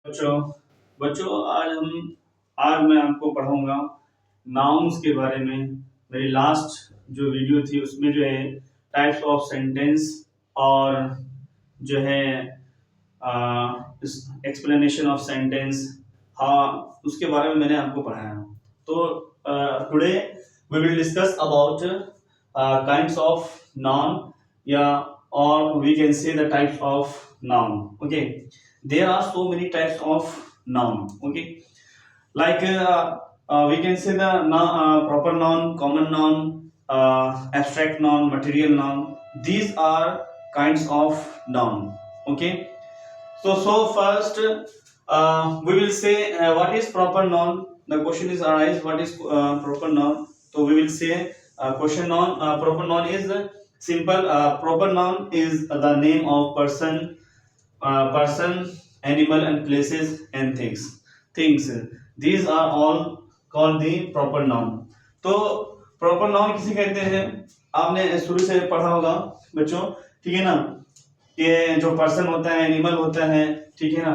बच्चों बच्चों आज मैं आपको पढ़ाऊंगा नाउन्स के बारे में। मेरी लास्ट जो वीडियो थी उसमें जो है टाइप्स ऑफ सेंटेंस और जो है एक्सप्लेनेशन ऑफ सेंटेंस, हाँ, उसके बारे में मैंने आपको पढ़ाया। तो today we will discuss about kinds of noun या और we can say the types of noun. Okay, there are so many types of noun. Okay, like we can say the proper noun, common noun, abstract noun, material noun. These are kinds of noun. Okay, so first we will say what is proper noun. The question is arise, what is proper noun? So we will say question noun, proper noun is simple. Proper noun is the name of person, animal and places and things these are all called the proper noun. तो proper noun किसे कहते हैं, आपने शुरू से पढ़ा होगा बच्चों, ठीक है ना, कि जो पर्सन होता है, एनिमल होता है, ठीक है ना,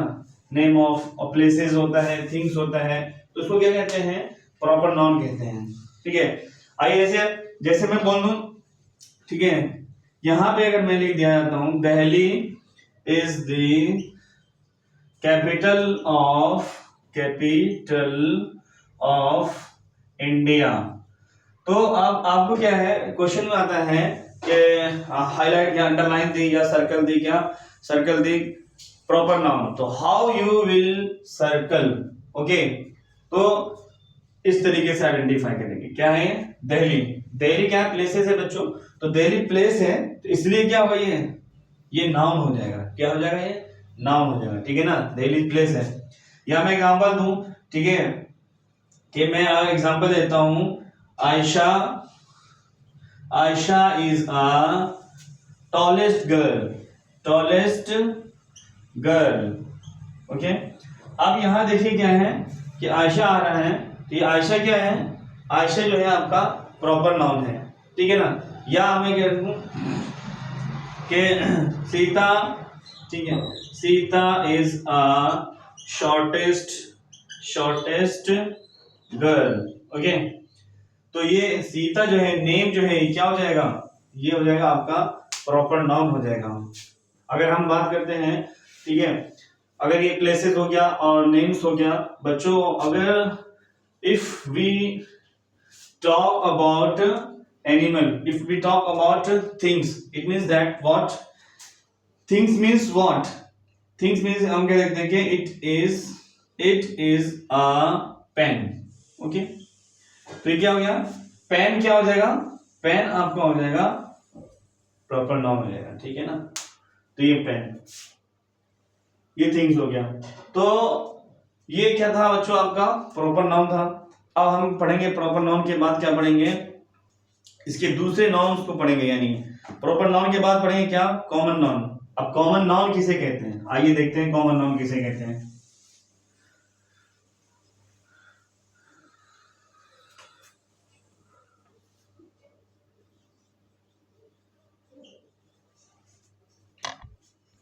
नेम ऑफ प्लेसेस होता है, थिंग्स होता है, तो उसको क्या कहते हैं, प्रॉपर नाउन कहते हैं। ठीक है, आइए ऐसे जैसे मैं बोल दूं, ठीक है, यहां पे अगर मैं लिख दिया जाता हूं Delhi is the capital of India, तो अब आपको क्या है, क्वेश्चन में आता है कि हाईलाइट या अंडरलाइन दी या सर्कल दी, क्या सर्कल दी प्रॉपर नाउन, तो how you will circle. Okay, तो इस तरीके से आइडेंटिफाई करेंगे क्या है, दिल्ली। दिल्ली क्या प्लेसेस है बच्चों, तो दिल्ली प्लेस है, तो इसलिए क्या होगा, ये नाउन हो जाएगा। क्या हो जाएगा, ये नाउन हो जाएगा। ठीक है ना, दिल्ली प्लेस है। या मैं एग्जांपल दूं, ठीक है, कि मैं एग्जांपल देता हूं, Ayesha is a tallest girl. Okay, अब यहां देखिए क्या है कि आयशा आ रहा है, तो ये आयशा क्या है, आयशा जो है आपका प्रॉपर नाउन है। ठीक है ना, या मैं कह दूं कि सीता, ठीक है, Sita is a shortest girl. Okay, तो ये सीता जो है, नेम जो है, क्या हो जाएगा, ये हो जाएगा आपका प्रॉपर नाउन हो जाएगा। अगर हम बात करते हैं, ठीक है, अगर ये प्लेसेस हो गया और नेम्स हो गया बच्चों, अगर if we talk about animal, if we talk about things, it means that what things means, what things means हम क्या देखते हैं कि it is a pen. Okay, तो ये क्या हो गया, पेन क्या हो जाएगा, पेन आपका हो जाएगा प्रॉपर नाउन हो जाएगा। ठीक है ना, तो ये पेन, ये थिंग्स हो गया। तो ये क्या था बच्चों, आपका प्रॉपर नाउन था। अब हम पढ़ेंगे प्रॉपर नाउन के बाद क्या पढ़ेंगे, इसके दूसरे नाउन्स को पढ़ेंगे, यानी प्रॉपर नाउन के बाद पढ़ेंगे क्या, कॉमन नाउन। अब कॉमन नाउन किसे कहते हैं, आइए देखते हैं कॉमन नाउन किसे कहते हैं।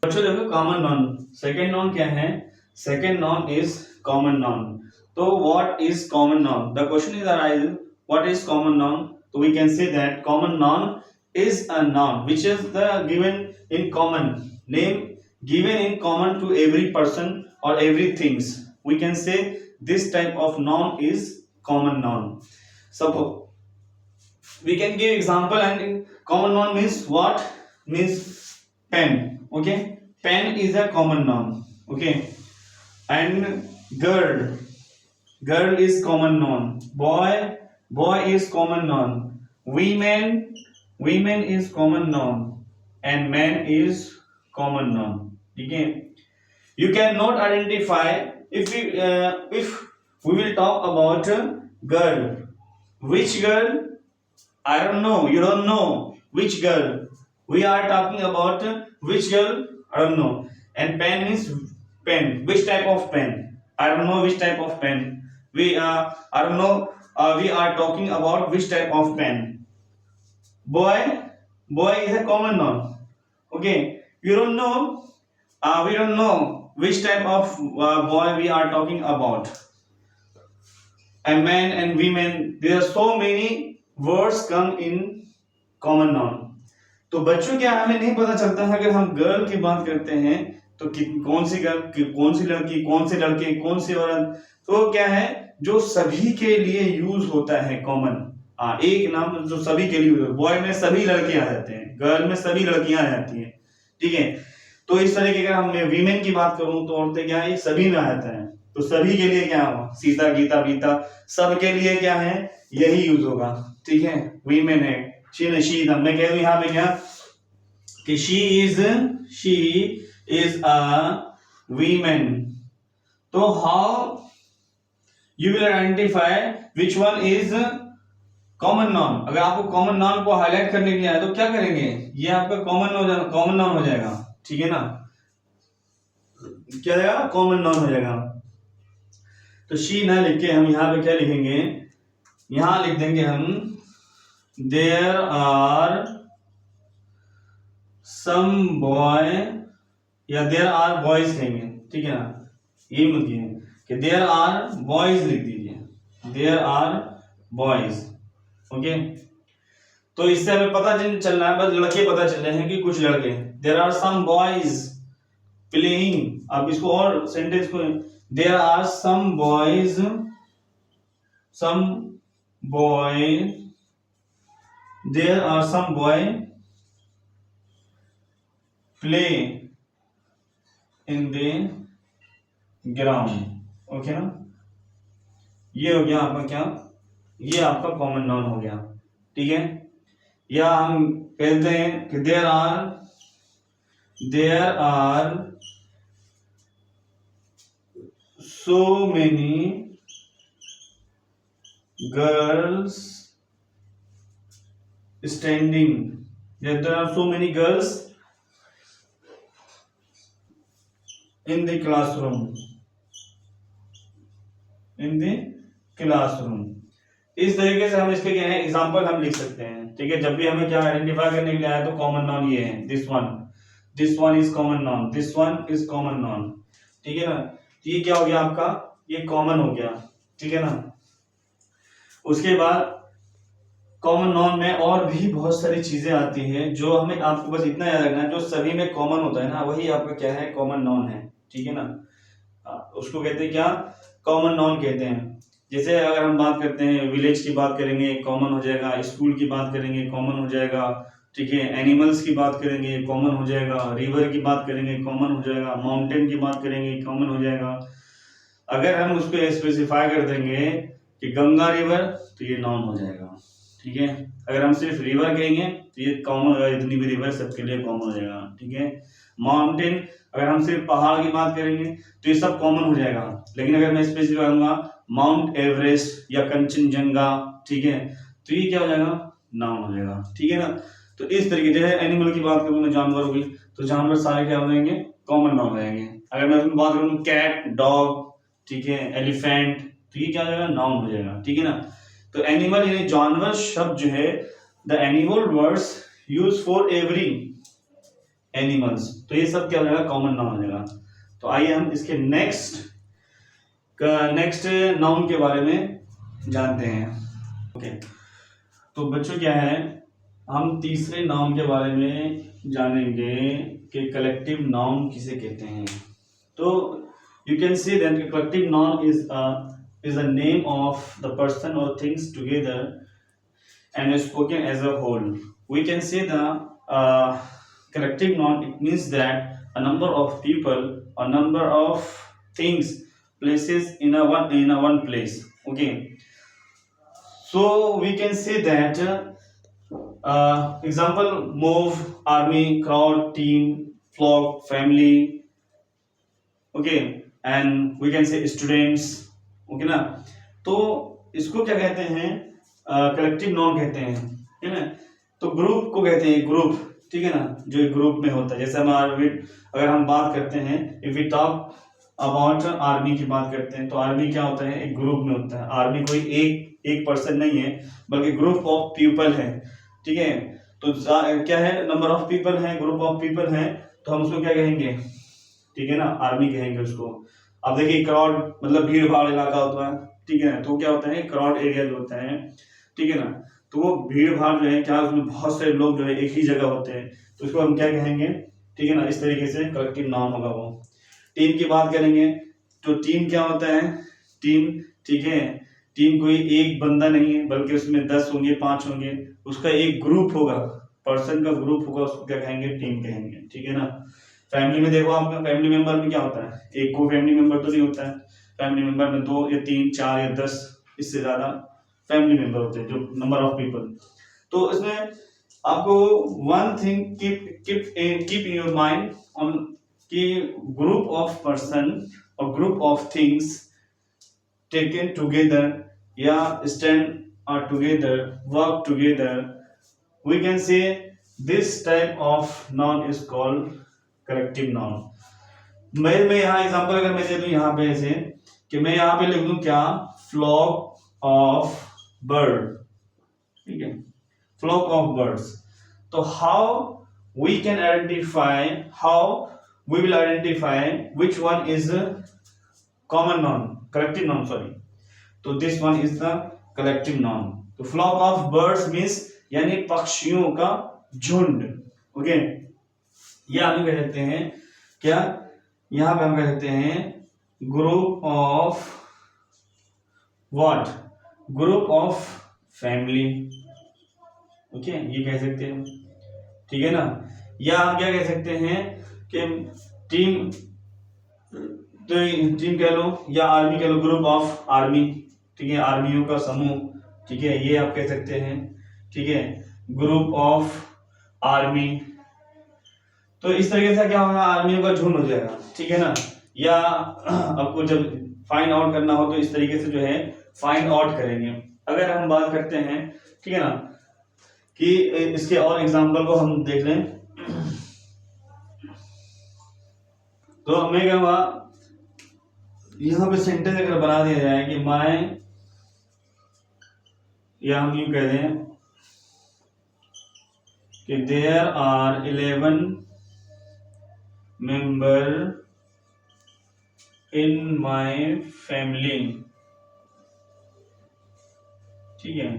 बच्चों देखो, कॉमन नाउन, सेकंड नाउन क्या है, second noun is common noun. तो what is common noun, the question is arise, what is common noun. So we can say that common noun is a noun which is the given in common, name given in common to every person or everything. We can say this type of noun is common noun. Suppose we can give example, and common noun means what, means pen. Okay, pen is a common noun. Okay, and girl is common noun, boy is common noun, women is common noun, and man is common noun. ठीक है, you cannot identify if we will talk about girl, which girl, I don't know, you don't know which girl we are talking about, which girl, I don't know. And pen is pen, which type of pen, I don't know which type of pen, I don't know, we are talking about which type of pen. Boy is a common noun. Okay, you don't know, we don't know which type of boy we are talking about? A man and women, there are so many words come in common noun. तो बच्चों क्या हमें नहीं पता चलता है अगर हम गर्ल की बात करते हैं तो कौन सी गर्ल, कौन सी लड़की, कौन से लड़के, कौन सी औरत, तो क्या है जो सभी के लिए यूज होता है कॉमन। एक नाम जो सभी के लिए, बॉय में सभी लड़के आ जाते हैं, गर्ल में सभी लड़कियां आ जाती हैं, ठीक है। तो इस तरह की अगर हम वीमेन की बात करूं तो औरतें क्या है सभी में आ जाता है, तो सभी के लिए क्या होगा, सीता, गीता, बीता, सब के लिए क्या है यही यूज होगा, ठीक है। वीमेन है, मैं कह दूं यहाँ पे क्या कि शी इज अ वीमेन। तो how you will identify which one is common noun. अगर आपको कॉमन नाउन को हाईलाइट करने के लिए आए तो क्या करेंगे, ये आपका कॉमन नाउन हो जाएगा, ठीक है ना, क्या जाएगा कॉमन नाउन हो जाएगा। तो शी ना लिख के हम यहाँ पे क्या लिखेंगे, यहां लिख देंगे हम देयर आर सम बॉय, या देयर आर बॉयज कहेंगे, ठीक है ना, ये मत कि देयर आर बॉयज लिख दीजिए, देयर आर बॉयज, ओके। तो इससे हमें पता चल रहा है, बस लड़के पता चल रहे हैं कि कुछ लड़के, there are some boys playing. अब इसको और सेंटेंस को, there are some boys there are some boy play in the ground, okay ना। ये हो गया आपका क्या, ये आपका कॉमन नाउन हो गया, ठीक है। या हम कहते हैं कि there are so many girls standing, there are so many girls in the classroom, इस तरीके से हम इसके क्या है एग्जांपल हम लिख सकते हैं, ठीक है। जब भी हमें क्या आइडेंटिफाई करने के लिए आया तो कॉमन नाउन ये है, this one is common noun, this one is common noun, ठीक है ना। तो ये क्या हो गया आपका, ये कॉमन हो गया, ठीक है ना। उसके बाद कॉमन नाउन में और भी बहुत सारी चीजें आती हैं जो हमें, आपको बस इतना याद रखना है, जो सभी में कॉमन होता है ना वही आपका क्या है कॉमन नाउन है, ठीक है ना। उसको कहते हैं क्या, कॉमन नाउन कहते हैं। जैसे अगर हम बात करते हैं विलेज की बात करेंगे कॉमन हो जाएगा, स्कूल की बात करेंगे कॉमन हो जाएगा, ठीक है। एनिमल्स की बात करेंगे कॉमन हो जाएगा, रिवर की बात करेंगे कॉमन हो जाएगा, माउंटेन की बात करेंगे कॉमन हो जाएगा। अगर हम उसको स्पेसिफाई कर देंगे कि गंगा रिवर तो ये नाउन हो जाएगा, ठीक है। अगर हम सिर्फ रिवर कहेंगे तो ये कॉमन हो जाएगा, जितनी भी रिवर सबके लिए कॉमन हो जाएगा, ठीक है। माउंटेन, अगर हम सिर्फ पहाड़ की बात करेंगे तो ये सब कॉमन हो जाएगा, लेकिन अगर मैं स्पेसिफाई करूंगा माउंट एवरेस्ट या कंचनजंगा, ठीक है, तो ये क्या हो जाएगा नाउन हो जाएगा, ठीक है ना। तो इस तरीके से एनिमल की बात करूंगा जानवरों की, तो जानवर सारे क्या हो जाएंगे कॉमन नाउन हो जाएंगे। अगर मैं बात करूँ कैट, डॉग, ठीक है, एलिफेंट, तो ये क्या हो जाएगा नाउन हो जाएगा, ठीक है ना। तो एनिमल यानी जानवर शब्द जो है, the animal words use for every animals, तो ये सब क्या हो जाएगा कॉमन नाउन हो जाएगा। तो आइए हम इसके नेक्स्ट नाउन के बारे में जानते हैं, ओके। तो बच्चों क्या है, हम तीसरे नाउन के बारे में जानेंगे कि कलेक्टिव नाउन किसे कहते हैं। तो you can say that a collective noun is a name of the person or things together and is spoken as a whole. We can say the collective noun, it means that a number of people or number of things places in a one place, okay. So we can say that example mob, army, crowd, team, flock, family, okay, and we can say students, okay ना। तो इसको क्या कहते हैं collective noun कहते हैं, ठीक है ना। तो ग्रुप को कहते हैं ग्रुप, ठीक है ना, जो एक ग्रुप में होता है। जैसे हम अगर हम बात करते हैं, if we talk about army की बात करते हैं, तो आर्मी क्या होता है एक ग्रुप में होता है। आर्मी कोई एक पर्सन नहीं है बल्कि ग्रुप ऑफ पीपल है, ठीक है। तो क्या है नंबर ऑफ पीपल है, ग्रुप ऑफ पीपल है, तो हम उसको क्या कहेंगे, ठीक है ना, आर्मी कहेंगे उसको। अब देखिए क्राउड मतलब भीड़ भाड़ इलाका होता है, ठीक है ना, तो क्या होता है क्राउड एरिया जो होता है, ठीक है ना, तो वो भीड़ भाड़ जो है क्या उसमें बहुत सारे लोग जो है एक ही जगह होते हैं, तो उसको हम क्या कहेंगे, ठीक है ना, इस तरीके से कलेक्टिव नाउन होगा वो। टीम की बात करेंगे तो टीम क्या होता है, टीम, ठीक है, टीम कोई एक बंदा नहीं है बल्कि उसमें 10 होंगे 5 होंगे, उसका एक ग्रुप होगा, पर्सन का ग्रुप होगा, उसको क्या कहेंगे, टीम कहेंगे, ठीक है ना। फैमिली में देखो आप, फैमिली मेंबर में क्या होता है, एक को फैमिली मेंबर तो नहीं होता है, फैमिली मेंबर में 2 या 3 4 या 10 इससे ज्यादा फैमिली मेंबर होते हैं, जो नंबर ऑफ पीपल। तो इसमें आपको one thing keep in your mind on कि ग्रुप ऑफ पर्सन और group of things taken together या stand are together, work together, we can say this type of noun is called collective noun. मैं यहाँ example अगर मैं दे दूं यहाँ पे ऐसे कि मैं यहाँ पे लिख दूं क्या, फ्लॉक ऑफ बर्ड, ठीक है, फ्लॉक ऑफ बर्ड्स। तो how we can identify, how we will identify which one is common noun, collective noun, sorry, तो this one is the collective noun. तो फ्लॉक ऑफ बर्ड्स मीन्स यानी पक्षियों का झुंड, okay. या हम कह सकते हैं क्या, यहां पे हम कह सकते हैं group of what, group of family, okay, ये कह सकते हैं, ठीक है ना। या हम क्या कह सकते हैं कि टीम, तो टीम कह लो या आर्मी कह लो, ग्रुप ऑफ आर्मी, ठीक है, आर्मियों का समूह, ठीक है, ये आप कह सकते हैं, ठीक है, ग्रुप ऑफ आर्मी। तो इस तरीके से क्या होगा, आर्मियों का झुंड हो जाएगा, ठीक है ना। या आपको जब फाइंड आउट करना हो तो इस तरीके से जो है फाइंड आउट करेंगे। अगर हम बात करते हैं, ठीक है ना, कि इसके और एग्जांपल को हम देख लें, तो मैं कहूँगा यहाँ पे सेंटेंस अगर बना दिया जाए कि माय, या हम यूं कह दें कि there are 11 member in my family, ठीक है।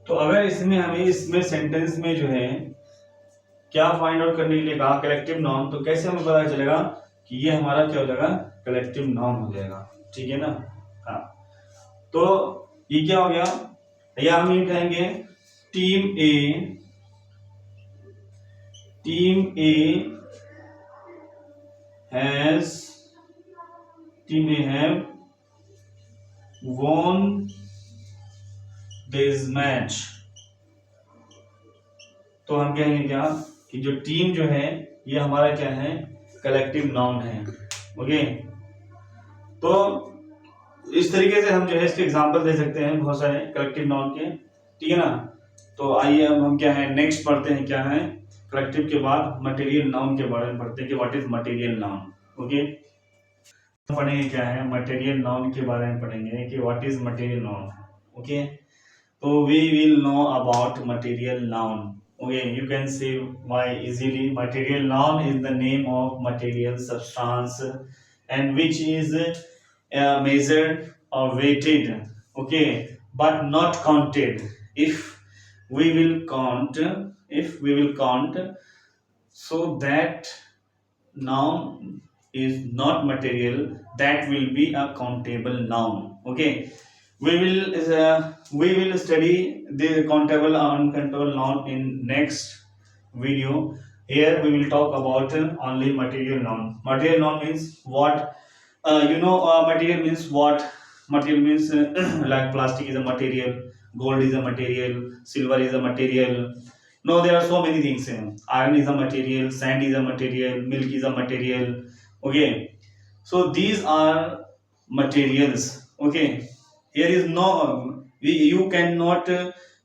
तो अगर इसमें हमें इसमें सेंटेंस में जो है क्या फाइंड आउट करने के लिए कहा, कलेक्टिव नाउन, तो कैसे हमें पता चलेगा कि ये हमारा क्या हो जाएगा, कलेक्टिव नाउन हो जाएगा, ठीक है ना। हाँ, तो ये क्या हो गया, या हम ये कहेंगे team A have won this match. तो हम कहेंगे क्या कि जो टीम जो है ये हमारा क्या है, कलेक्टिव नाउन है, ओके। तो इस तरीके से हम जो है इसके एग्जांपल दे सकते हैं बहुत सारे कलेक्टिव नाउन के, ठीक है ना। तो आइए अब हम क्या है नेक्स्ट पढ़ते हैं, क्या है कलेक्टिव के बाद मटेरियल नाउन के बारे में पढ़ते हैं कि what is material noun, okay. पढ़ेंगे क्या है मटेरियल नाउन के बारे में पढ़ेंगे कि what is material noun, okay. तो we will know about material noun, okay, you can see why easily. Material noun is the name of material substance and which is measured or weighted, okay, but not counted. If we will count, so that noun is not material, that will be a countable noun, okay. We will study the countable and uncountable noun in next video. Here we will talk about only material noun. Material noun means what, material means what, material means like plastic is a material, gold is a material, silver is a material. No, there are so many things. Iron is a material, sand is a material, milk is a material, okay. So these are materials, okay. Here is no, you cannot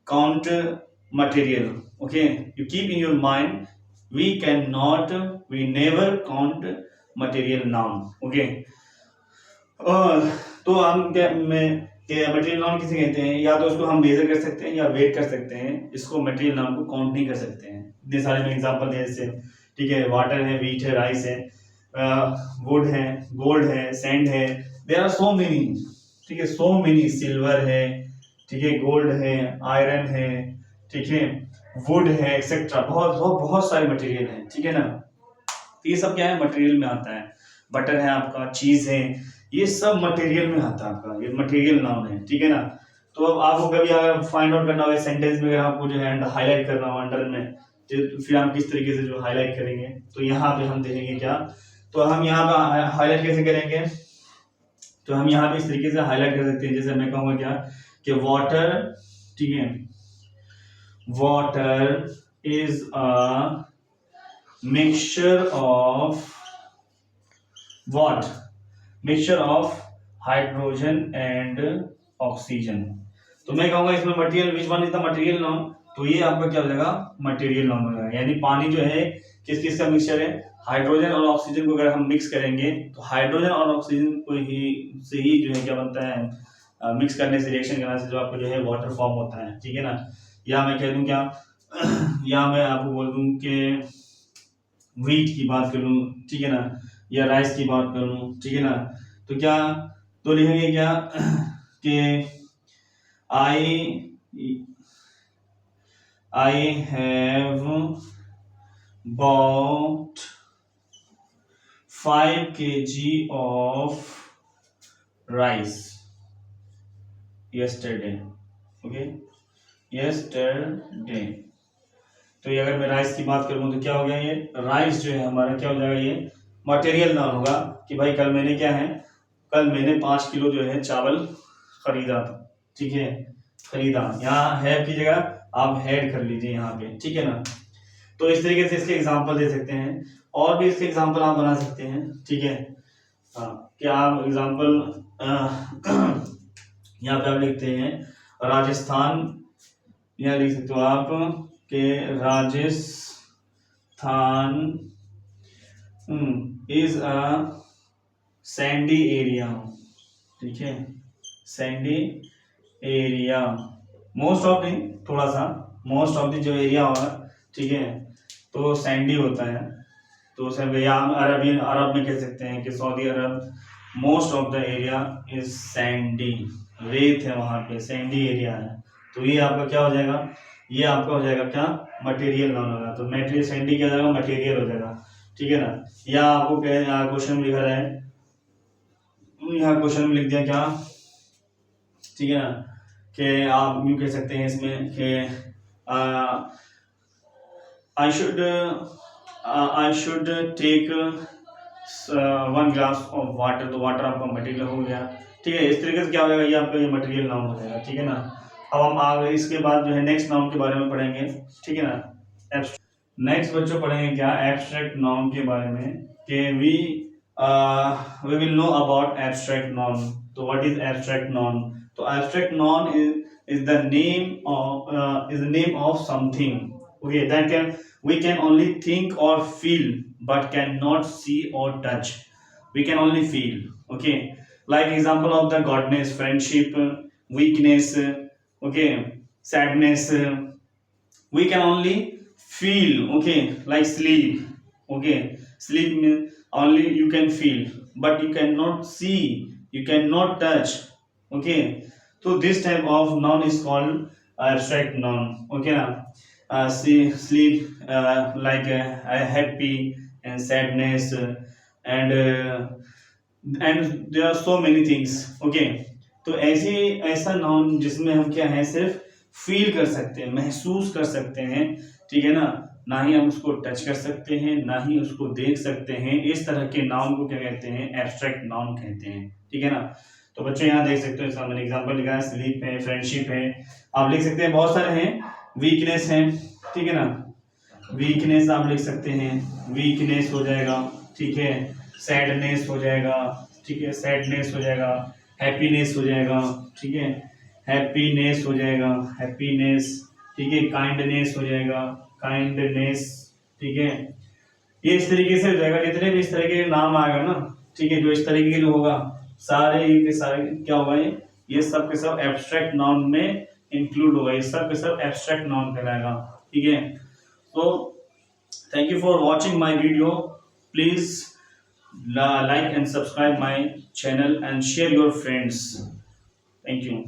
count material, okay. You keep in your mind, we never count material noun, okay. तो हम क्या material noun किसे कहते हैं, या तो उसको हम मेजर कर सकते हैं या वेट कर सकते हैं, इसको मटेरियल नाउन को काउंट नहीं कर सकते हैं। इतने सारे में एग्जांपल है इससे, ठीक है, वाटर है, व्हीट है, राइस है, वुड है, गोल्ड है, सैंड है, देयर आर सो मेनी, ठीक है, सो मेनी, सिल्वर है, ठीक है, गोल्ड है, आयरन है, ठीक है, वुड है, एक्सेट्रा, बहुत बहुत बहुत सारे मटेरियल हैं, ठीक है ना। तो ये सब क्या है, मटेरियल में आता है। बटर है आपका, चीज है, ये सब मटेरियल में आता है आपका, ये मटेरियल नाउन है, ठीक है ना। तो अब आपको कभी अगर फाइंड आउट करना हो सेंटेंस में, अगर आपको जो है हाईलाइट करना हो अंडर में, तो फिर हम किस तरीके से जो हाईलाइट करेंगे, तो यहाँ पे हम देखेंगे क्या, तो हम यहाँ पे हाईलाइट कैसे करेंगे, तो हम यहाँ पे इस तरीके से हाईलाइट कर सकते हैं, जैसे मैं कहूँगा क्या कि वाटर, ठीक है, water is a mixture of what, mixture of hydrogen and oxygen. तो मैं कहूंगा इसमें material, which one is the material noun, तो ये आपका क्या हो जाएगा, मटेरियल नाउन हो जाएगा। यानी पानी जो है किस किस का मिक्सचर है, हाइड्रोजन और ऑक्सीजन को अगर हम मिक्स करेंगे तो हाइड्रोजन और ऑक्सीजन को ही से ही जो है क्या बनता है, मिक्स करने से, रिएक्शन करने से जो आपको जो है वाटर फॉर्म होता है, ठीक है ना। या मैं कह दूं क्या या मैं आपको बोल दूं कि व्हीट की बात करूं, ठीक है ना, या राइस की बात करूं, ठीक है ना, तो क्या, तो लिखेंगे क्या कि I have bought 5 kg of rice yesterday, okay, yesterday। तो ये अगर मैं राइस की बात करूं तो क्या हो गया, ये राइस जो है हमारा क्या हो जाएगा, ये मटेरियल नाउन होगा कि भाई कल मैंने क्या है, कल मैंने 5 किलो जो है चावल खरीदा था, ठीक है, खरीदा, यहाँ हैव की जगह आप हैड कर लीजिए यहाँ पे, ठीक है ना। तो इस तरीके से इसके एग्जांपल दे सकते हैं, और भी इसके एग्जांपल आप बना सकते हैं, ठीक है। हाँ, क्या आप एग्जांपल यहाँ पे आप लिखते हैं राजस्थान, यहाँ लिख सकते हो आप के Rajasthan is a Sandy area, ठीक है, Sandy area, most of the, थोड़ा सा मोस्ट ऑफ द जो एरिया होगा, ठीक है, तो सैंडी होता है। तो सर या हम अरबियन अरब में कह सकते हैं कि Saudi Arab most of the area is Sandy, रेत है वहां पे, सैंडी एरिया है। तो ये आपका क्या हो जाएगा, ये आपका हो जाएगा क्या, मटेरियल नाउन होगा। तो मटेरियल सैंडी क्या हो जाएगा, मटेरियल हो जाएगा, ठीक है ना। या आपको क्वेश्चन में लिखा रहा है, यहाँ क्वेश्चन में लिख दिया क्या, ठीक है ना, कि आप यूँ कह सकते हैं इसमें कि I should take 1 glass of water, तो वाटर आपका मटेरियल हो गया, ठीक है। इस तरीके से क्या हो जाएगा, ये आपका ये मटेरियल नाउन हो जाएगा, ठीक है ना। अब हम आगे इसके बाद जो है नेक्स्ट नाउन के बारे में पढ़ेंगे, ठीक है ना। नेक्स्ट बच्चों पढ़ेंगे क्या, एब्स्ट्रैक्ट नाउन के बारे में, कि we will know about abstract noun। तो what is abstract noun, तो abstract noun is the name of something, okay, that we can only think or feel but cannot see or touch, we can only feel, okay, like example of the godness, friendship, weakness, okay, sadness, we can only feel, okay, like sleep, okay, sleep means only you can feel but you cannot see, you cannot touch, okay, so this type of noun is called abstract noun, okay na. Sleep, like happy and sadness, and there are so many things, okay। तो ऐसा noun जिसमें हम क्या है, सिर्फ feel कर सकते हैं, महसूस कर सकते हैं, ठीक है ना, ना ही हम उसको टच कर सकते हैं, ना ही उसको देख सकते हैं, इस तरह के नाउन को क्या कहते हैं, एब्स्ट्रैक्ट नाउन कहते हैं, ठीक है ना। तो बच्चों यहाँ देख सकते हो, इसका मैंने एग्जांपल लिखा है, स्लीप है, फ्रेंडशिप है, आप लिख सकते हैं, बहुत सारे हैं, वीकनेस है, ठीक है ना, वीकनेस आप लिख सकते हैं, वीकनेस हो जाएगा, ठीक है, सैडनेस हो जाएगा, ठीक है, सैडनेस हो जाएगा, हैप्पीनेस हो जाएगा, ठीक है, हैप्पीनेस हो जाएगा, हैप्पीनेस, ठीक है, काइंडनेस हो जाएगा, काइंडनेस, ठीक है, ये इस तरीके से हो जाएगा। जितने भी इस तरह के नाम आएगा ना, ठीक है, जो इस तरीके के जो होगा, सारे के सारे क्या होगा, ये सब के सब एब्स्ट्रैक्ट नाउन में इंक्लूड होगा, ये सब के सब एब्स्ट्रैक्ट नाउन कहलाएगा, ठीक है। तो thank you for watching my video, please like and subscribe my channel and share your friends. Thank you.